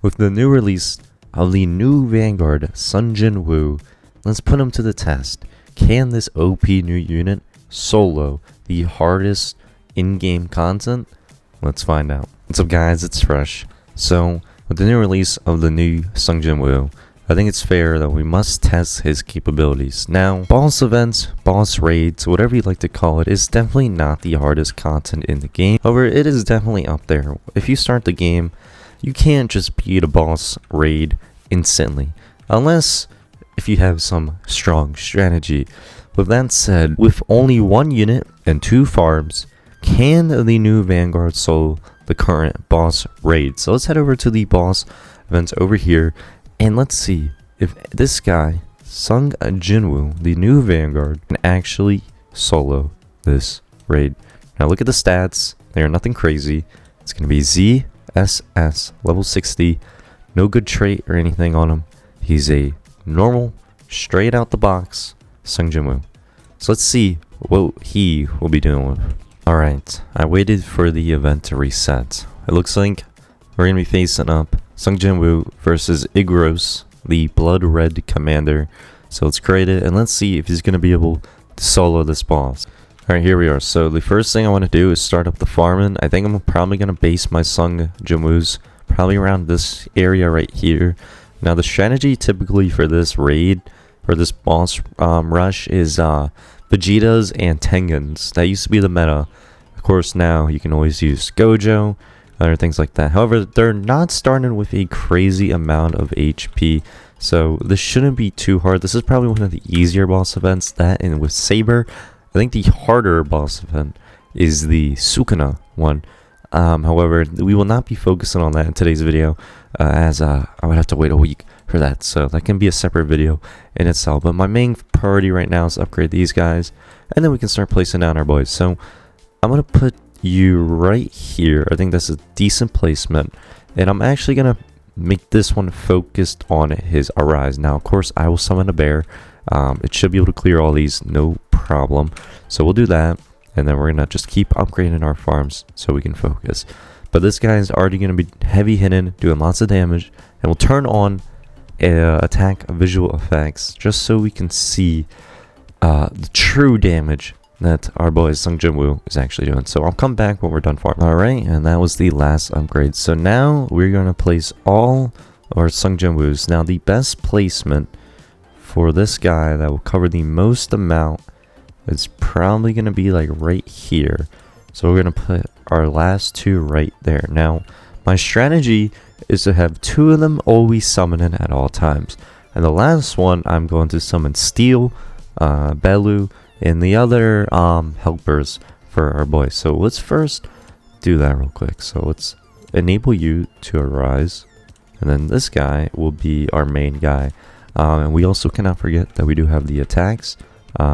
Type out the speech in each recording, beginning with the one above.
With the new release of the new Vanguard, Jin-Woo, let's put him to the test. Can this OP new unit solo the hardest in-game content? Let's find out. What's up guys, it's Fresh. So, with the new release of the new Jin-Woo, I think it's fair that we must test his capabilities. Now, boss events, boss raids, whatever you like to call it, is definitely not the hardest content in the game. However, it is definitely up there. If you start the game, you can't just beat a boss raid instantly, unless if you have some strong strategy. With that said, with only one unit and 2 farms, can the new Vanguard solo the current boss raid? So let's head over to the boss events over here, and let's see if this guy, Jin-Woo, the new Vanguard, can actually solo this raid. Now look at the stats, they are nothing crazy. It's going to be ZSS, level 60, no good trait or anything on him. He's a normal, straight out the box Jin-Woo. So let's see what he will be doing with. Alright, I waited for the event to reset. It looks like we're going to be facing up Jin-Woo versus Igros, the blood red commander. So let's create it and let's see if he's going to be able to solo this boss. Alright, here we are. So the first thing I want to do is start up the farming. I think I'm probably going to base my Jin-Woos probably around this area right here. Now the strategy typically for this raid, or this boss rush, is Vegetas and Tengans. That used to be the meta. Of course now you can always use Gojo, other things like that. However, they're not starting with a crazy amount of HP, so this shouldn't be too hard. This is probably one of the easier boss events. That, and with Saber, I think the harder boss event is the Sukuna one. However, we will not be focusing on that in today's video, as I would have to wait a week for that, so that can be a separate video in itself. But my main priority right now is to upgrade these guys, and then we can start placing down our boys. So I'm going to put you right here. I think that's a decent placement, and I'm actually going to make this one focused on his Arise. Now of course I will summon a bear. It should be able to clear all these, no problem. So we'll do that, and then we're gonna just keep upgrading our farms so we can focus. But this guy is already gonna be heavy hitting, doing lots of damage, and we'll turn on attack visual effects just so we can see the true damage that our boy Jin-Woo is actually doing. So I'll come back when we're done farming. Alright, and that was the last upgrade. So now we're gonna place all our Jin-Woos. Now the best placement for this guy that will cover the most amount is probably going to be like right here. So we're going to put our last 2 right there. Now my strategy is to have 2 of them always summoning at all times, and the last one I'm going to summon Steel, Belu, and the other helpers for our boys. So let's first do that real quick. So let's enable you to Arise, and then this guy will be our main guy. And we also cannot forget that we do have the attacks,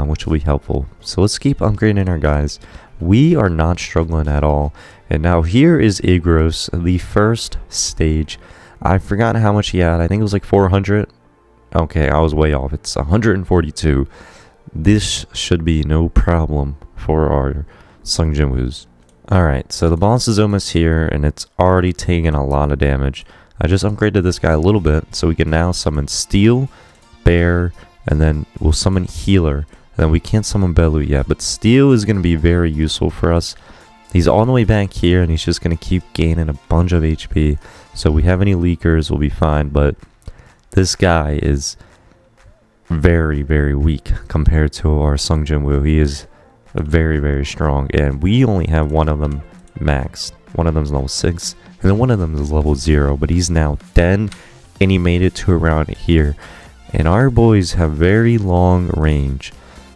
which will be helpful. So let's keep upgrading our guys. We are not struggling at all. And now here is Igros, the first stage. I forgot how much he had. I think it was like 400. Okay, I was way off. It's 142. This should be no problem for our Jin-Woos. Alright, so the boss is almost here, and it's already taken a lot of damage. I just upgraded this guy a little bit, so we can now summon Steel, Bear, and then we'll summon Healer. And then we can't summon Belu yet, but Steel is going to be very useful for us. He's all the way back here, and he's just going to keep gaining a bunch of HP. So if we have any leakers, we'll be fine, but this guy is very, very weak compared to our Jin-Woo. He is very, very strong, and we only have one of them maxed. One of them is level 6, and then one of them is level 0, but he's now dead, and he made it to around here. And our boys have very long range,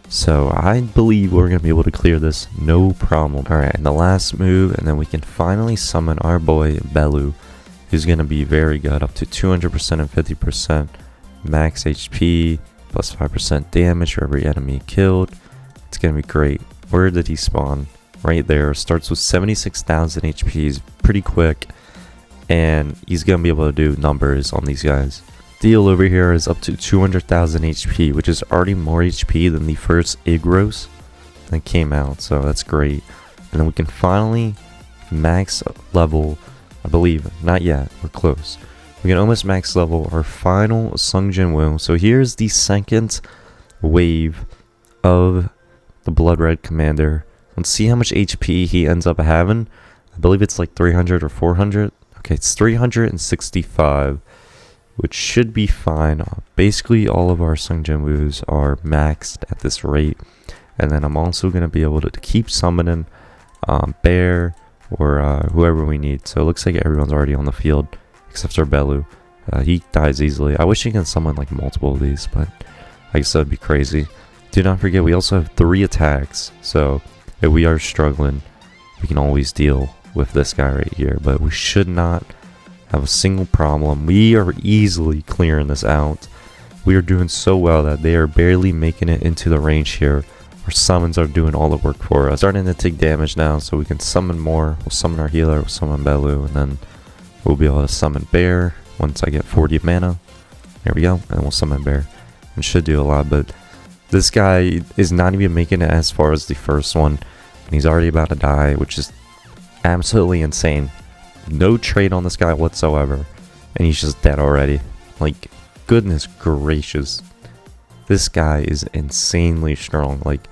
so I believe we're going to be able to clear this no problem. Alright, and the last move, and then we can finally summon our boy Belu, who's going to be very good, up to 200% and 50% max HP, plus 5% damage for every enemy killed. It's going to be great. Where did he spawn? Right there. Starts with 76,000 HP. He's pretty quick, and he's gonna be able to do numbers on these guys. Steel over here is up to 200,000 HP, which is already more HP than the first Igros that came out, so that's great. And then we can finally max level, I believe, not yet, we're close, We can almost max level our final Sung Jin-Woo. So here's the second wave of the Blood Red Commander. Let's see how much HP he ends up having. I believe it's like 300 or 400. Okay, it's 365, which should be fine. Basically, all of our Sung Jin-Woos are maxed at this rate. And then I'm also going to be able to keep summoning Bear or whoever we need. So it looks like everyone's already on the field, except for Belu. He dies easily. I wish he can summon like multiple of these, but I guess that'd be crazy. Do not forget, we also have 3 attacks. So if we are struggling, we can always deal with this guy right here. But we should not have a single problem. We are easily clearing this out. We are doing so well that they are barely making it into the range here. Our summons are doing all the work for us. Starting to take damage now, so we can summon more. We'll summon our healer, we'll summon Belu, and then we'll be able to summon Bear once I get 40 mana. There we go, and we'll summon Bear. And should do a lot, but this guy is not even making it as far as the first one, and he's already about to die, which is absolutely insane. No trade on this guy whatsoever, and he's just dead already. Like, goodness gracious. This guy is insanely strong. Like,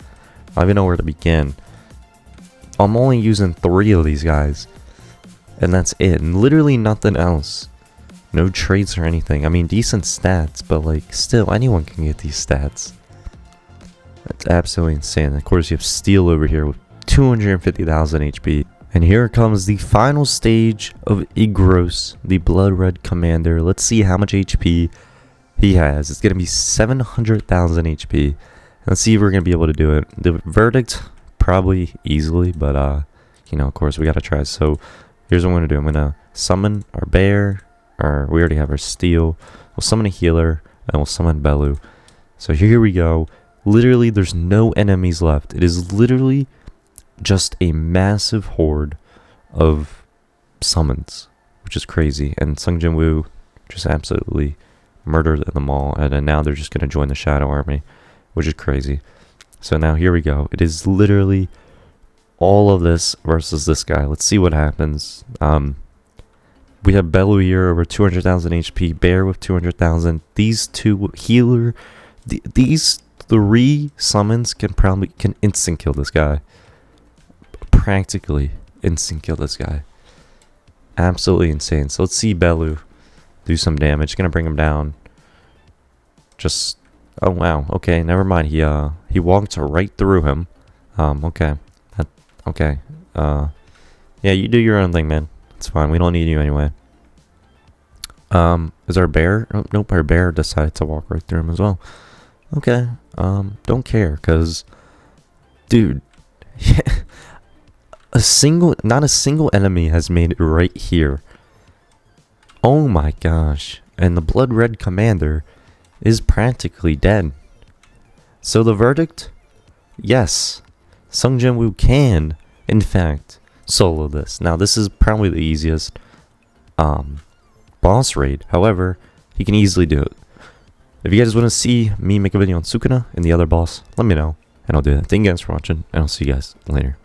I don't even know where to begin. I'm only using 3 of these guys, and that's it. And literally nothing else. No trades or anything. I mean, decent stats, but like, still, anyone can get these stats. That's absolutely insane. Of course, you have Steel over here with 250,000 HP. And here comes the final stage of Igros, the Blood Red Commander. Let's see how much HP he has. It's going to be 700,000 HP. Let's see if we're going to be able to do it. The verdict, probably easily, but, you know, of course, we got to try. So here's what I'm going to do. I'm going to summon our Bear, or we already have our Steel. We'll summon a healer, and we'll summon Belu. So here we go. Literally, there's no enemies left. It is literally just a massive horde of summons, which is crazy. And Sung Jin-Woo just absolutely murdered them all, and then now they're just going to join the Shadow Army, which is crazy. So now here we go. It is literally all of this versus this guy. Let's see what happens. We have Belu here over 200,000 HP, Bear with 200,000. These two healer, these 3 summons can instant kill this guy. Practically instant kill this guy. Absolutely insane. So let's see Belu do some damage. Gonna bring him down. Just, oh wow, okay, never mind. He walked right through him. Okay, okay. Yeah, you do your own thing, man. It's fine. We don't need you anyway. Is our Bear? Oh, nope, our Bear decided to walk right through him as well. Okay. Don't care, cause, dude, not a single enemy has made it right here. Oh my gosh. And the Blood Red Commander is practically dead. So the verdict? Yes. Sung Jin-Woo can, in fact, solo this. Now this is probably the easiest boss raid. However, he can easily do it. If you guys want to see me make a video on Sukuna and the other boss, let me know, and I'll do that. Thank you guys for watching, and I'll see you guys later.